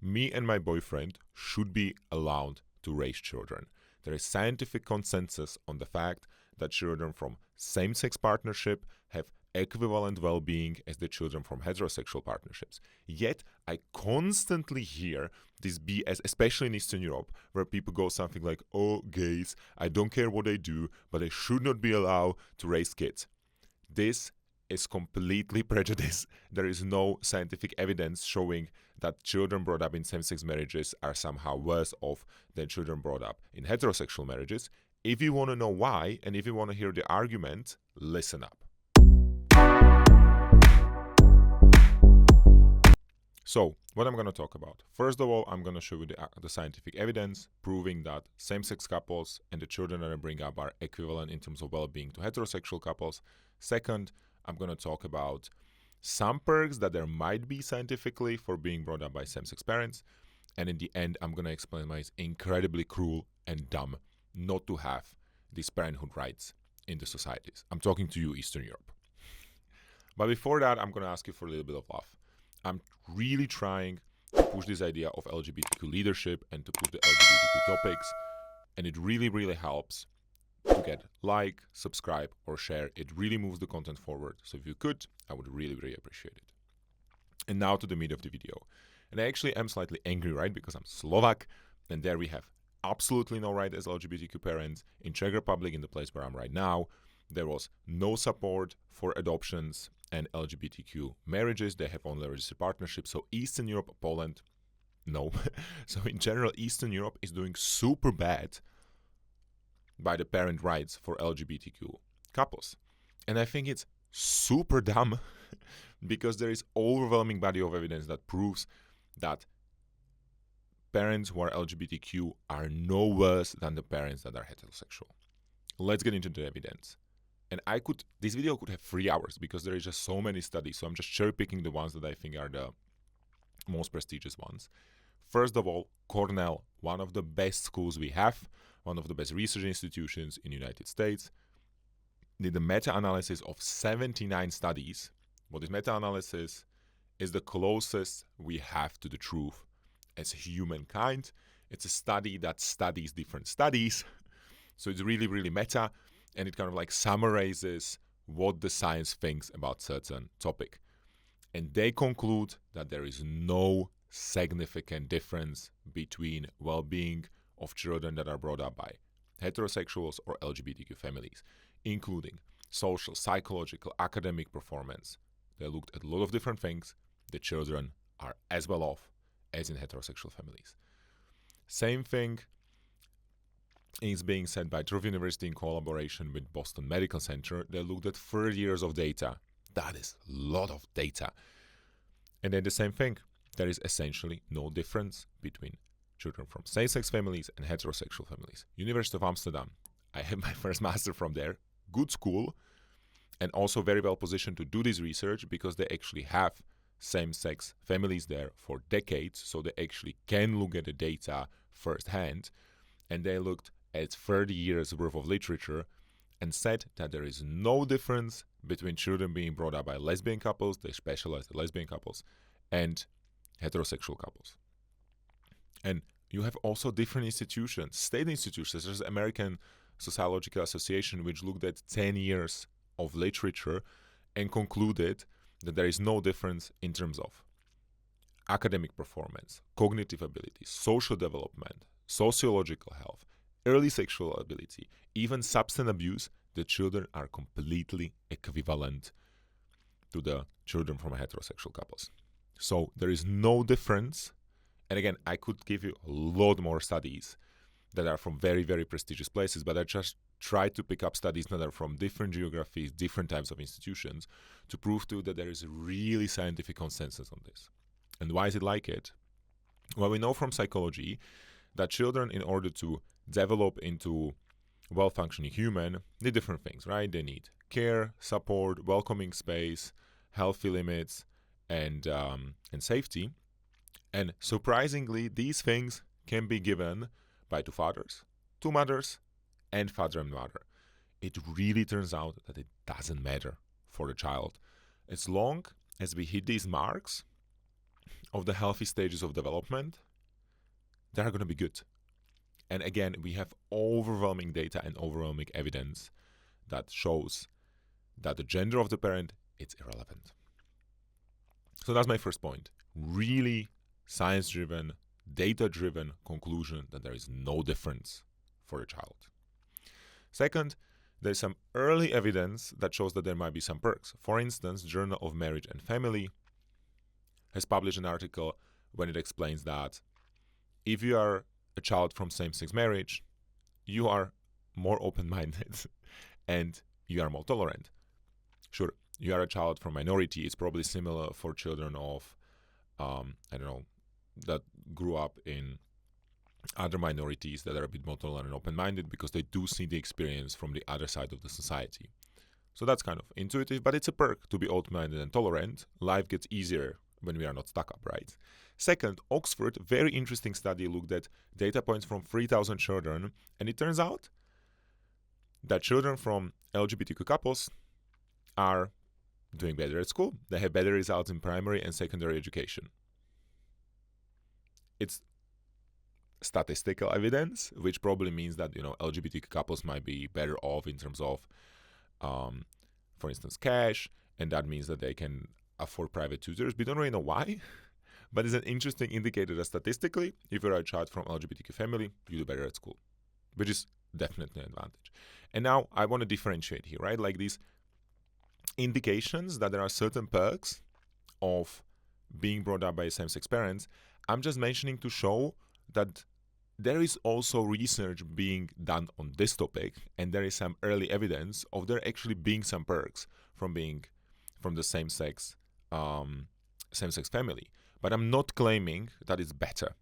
me and my boyfriend should be allowed to raise children. There is scientific consensus on the fact that children from same-sex partnership have equivalent well-being as the children from heterosexual partnerships. Yet, I constantly hear this BS, especially in Eastern Europe, where people go something like, oh, gays, I don't care what they do, but they should not be allowed to raise kids. This is completely prejudice. There is no scientific evidence showing that children brought up in same-sex marriages are somehow worse off than children brought up in heterosexual marriages. If you want to know why, and if you want to hear the argument, listen up. So, what I'm going to talk about. First of all, I'm going to show you the scientific evidence proving that same-sex couples and the children that I bring up are equivalent in terms of well-being to heterosexual couples. Second, I'm going to talk about some perks that there might be scientifically for being brought up by same-sex parents. And in the end, I'm going to explain why it's incredibly cruel and dumb not to have these parenthood rights in the societies. I'm talking to you, Eastern Europe. But before that, I'm going to ask you for a little bit of love. I'm really trying to push this idea of LGBTQ leadership and to push the LGBTQ topics. And it really, really helps to get like, subscribe, or share. It really moves the content forward. So if you could, I would really, really appreciate it. And now to the meat of the video. And I actually am slightly angry, right? Because I'm Slovak, and there we have absolutely no right as LGBTQ parents. In Czech Republic, in the place where I'm right now, there was no support for adoptions and LGBTQ marriages. They have only registered partnerships. So Eastern Europe, Poland, no. So in general, Eastern Europe is doing super bad by the parent rights for LGBTQ couples. And I think it's super dumb because there is overwhelming body of evidence that proves that parents who are LGBTQ are no worse than the parents that are heterosexual. Let's get into the evidence. And this video could have 3 hours because there is just so many studies. So I'm just cherry picking the ones that I think are the most prestigious ones. First of all, Cornell, one of the best schools we have, one of the best research institutions in the United States, did a meta-analysis of 79 studies. What is meta-analysis? Is the closest we have to the truth as humankind. It's a study that studies different studies. So it's really, really meta, and it kind of like summarizes what the science thinks about certain topic. And they conclude that there is no significant difference between well-being of children that are brought up by heterosexuals or LGBTQ families, including social, psychological, academic performance. They looked at a lot of different things. The children are as well off as in heterosexual families. Same thing is being said by Cornell University in collaboration with Boston Medical Center. They looked at 30 years of data. That is a lot of data. And then the same thing. There is essentially no difference between children from same-sex families and heterosexual families. University of Amsterdam. I had my first master from there. Good school. And also very well positioned to do this research because they actually have same-sex families there for decades. So they actually can look at the data firsthand. And they looked at 30 years worth of literature and said that there is no difference between children being brought up by lesbian couples, they specialize in lesbian couples, and heterosexual couples. And you have also different institutions, state institutions. There's the American Sociological Association, which looked at 10 years of literature and concluded that there is no difference in terms of academic performance, cognitive abilities, social development, sociological health, early sexual ability, even substance abuse. The children are completely equivalent to the children from heterosexual couples. So there is no difference. And again, I could give you a lot more studies that are from very, very prestigious places, but I just tried to pick up studies that are from different geographies, different types of institutions, to prove to you that there is a really scientific consensus on this. And why is it like it? Well, we know from psychology that children, in order to develop into well-functioning human, need different things, right? They need care, support, welcoming space, healthy limits, and safety. And surprisingly, these things can be given by two fathers, two mothers, and father and mother. It really turns out that it doesn't matter for the child. As long as we hit these marks of the healthy stages of development, they are going to be good. And again, we have overwhelming data and overwhelming evidence that shows that the gender of the parent, it's irrelevant. So that's my first point. Really science-driven, data-driven conclusion that there is no difference for the child. Second, there's some early evidence that shows that there might be some perks. For instance, Journal of Marriage and Family has published an article when it explains that if you are a child from same-sex marriage, you are more open-minded and you are more tolerant. Sure, you are a child from minority. It's probably similar for children of, that grew up in other minorities that are a bit more tolerant and open-minded because they do see the experience from the other side of the society. So that's kind of intuitive, but it's a perk to be open-minded and tolerant. Life gets easier when we are not stuck up, right? Second, Oxford, very interesting study, looked at data points from 3,000 children, and it turns out that children from LGBTQ couples are doing better at school. They have better results in primary and secondary education. It's statistical evidence, which probably means that, LGBTQ couples might be better off in terms of, for instance, cash, and that means that they can afford private tutors. We don't really know why, but it's an interesting indicator that statistically, if you're a child from LGBTQ family, you do better at school, which is definitely an advantage. And now I want to differentiate here, right? Like these indications that there are certain perks of being brought up by same-sex parents. I'm just mentioning to show that there is also research being done on this topic, and there is some early evidence of there actually being some perks from being from the same-sex family. But I'm not claiming that it's better.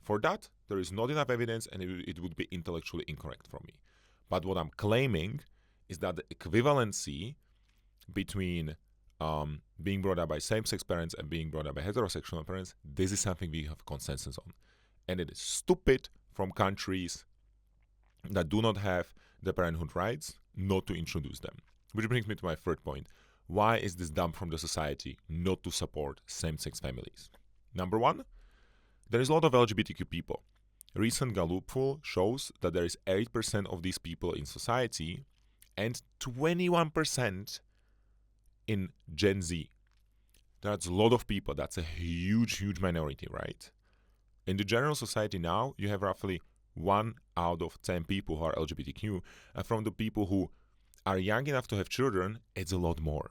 For that, there is not enough evidence, and it would be intellectually incorrect for me. But what I'm claiming is that the equivalency between being brought up by same-sex parents and being brought up by heterosexual parents, this is something we have consensus on. And it is stupid from countries that do not have the parenthood rights not to introduce them. Which brings me to my third point. Why is this dumb from the society not to support same-sex families? Number one, there is a lot of LGBTQ people. A recent Gallup poll shows that there is 8% of these people in society and 21% in Gen Z. That's a lot of people. That's a huge, huge minority, right? In the general society now, you have roughly 1 out of 10 people who are LGBTQ. And from the people who are young enough to have children, it's a lot more.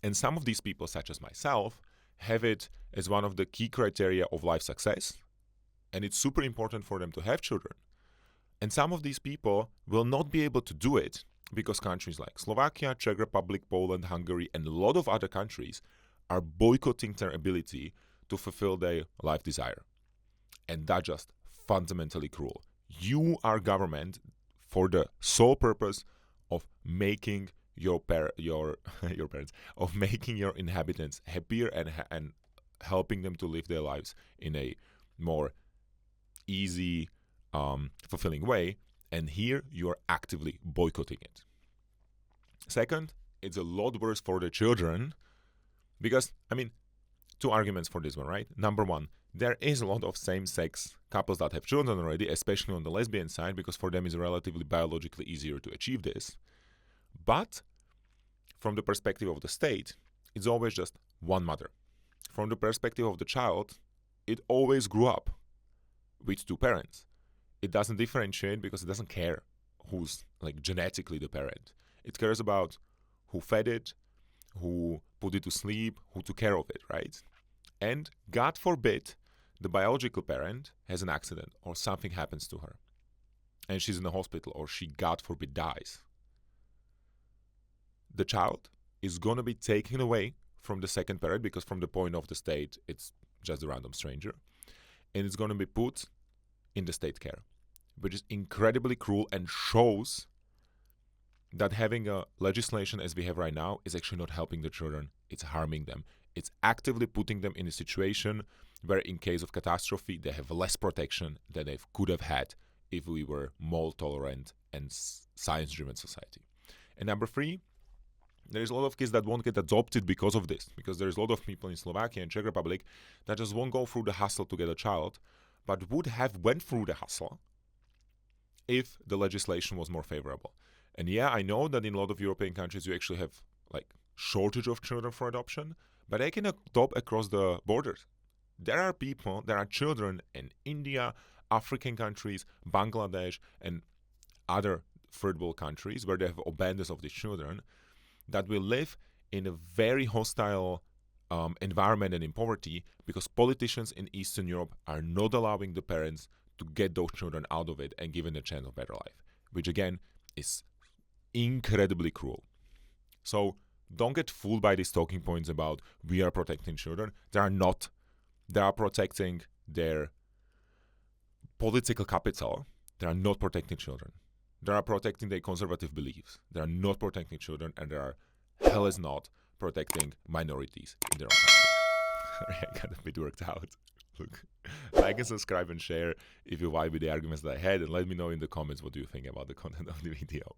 And some of these people, such as myself, have it as one of the key criteria of life success. And it's super important for them to have children. And some of these people will not be able to do it because countries like Slovakia, Czech Republic, Poland, Hungary, and a lot of other countries are boycotting their ability to fulfill their life desire. And that's just fundamentally cruel. You are government for the sole purpose of making your parents, of making your inhabitants happier and helping them to live their lives in a more easy, fulfilling way. And here you are actively boycotting it. Second, it's a lot worse for the children because, two arguments for this one, right? Number one, there is a lot of same-sex couples that have children already, especially on the lesbian side, because for them it's relatively biologically easier to achieve this. But from the perspective of the state, it's always just one mother. From the perspective of the child, it always grew up with two parents. It doesn't differentiate because it doesn't care who's genetically the parent. It cares about who fed it, who put it to sleep, who took care of it, right? And God forbid the biological parent has an accident or something happens to her and she's in the hospital or she, God forbid, dies. The child is going to be taken away from the second parent because from the point of the state, it's just a random stranger. And it's going to be put in the state care, which is incredibly cruel and shows that having a legislation as we have right now is actually not helping the children. It's harming them. It's actively putting them in a situation where in case of catastrophe, they have less protection than they could have had if we were more tolerant and science-driven society. And number three, There is a lot of kids that won't get adopted because of this, because there's a lot of people in Slovakia and Czech Republic that just won't go through the hassle to get a child, but would have went through the hassle if the legislation was more favorable. And yeah, I know that in a lot of European countries you actually have like shortage of children for adoption, but they can adopt across the borders. There are children in India, African countries, Bangladesh, and other third world countries where they have abundance of these children that will live in a very hostile environment and in poverty because politicians in Eastern Europe are not allowing the parents to get those children out of it and given a chance of better life, which again is incredibly cruel. So don't get fooled by these talking points about we are protecting children. They are not. They are protecting their political capital. They are not protecting children. They are protecting their conservative beliefs. They are not protecting children, and they are hell is not protecting minorities in their own country. I got a bit worked out. Look, like and subscribe and share if you vibe with the arguments that I had, and let me know in the comments what do you think about the content of the video.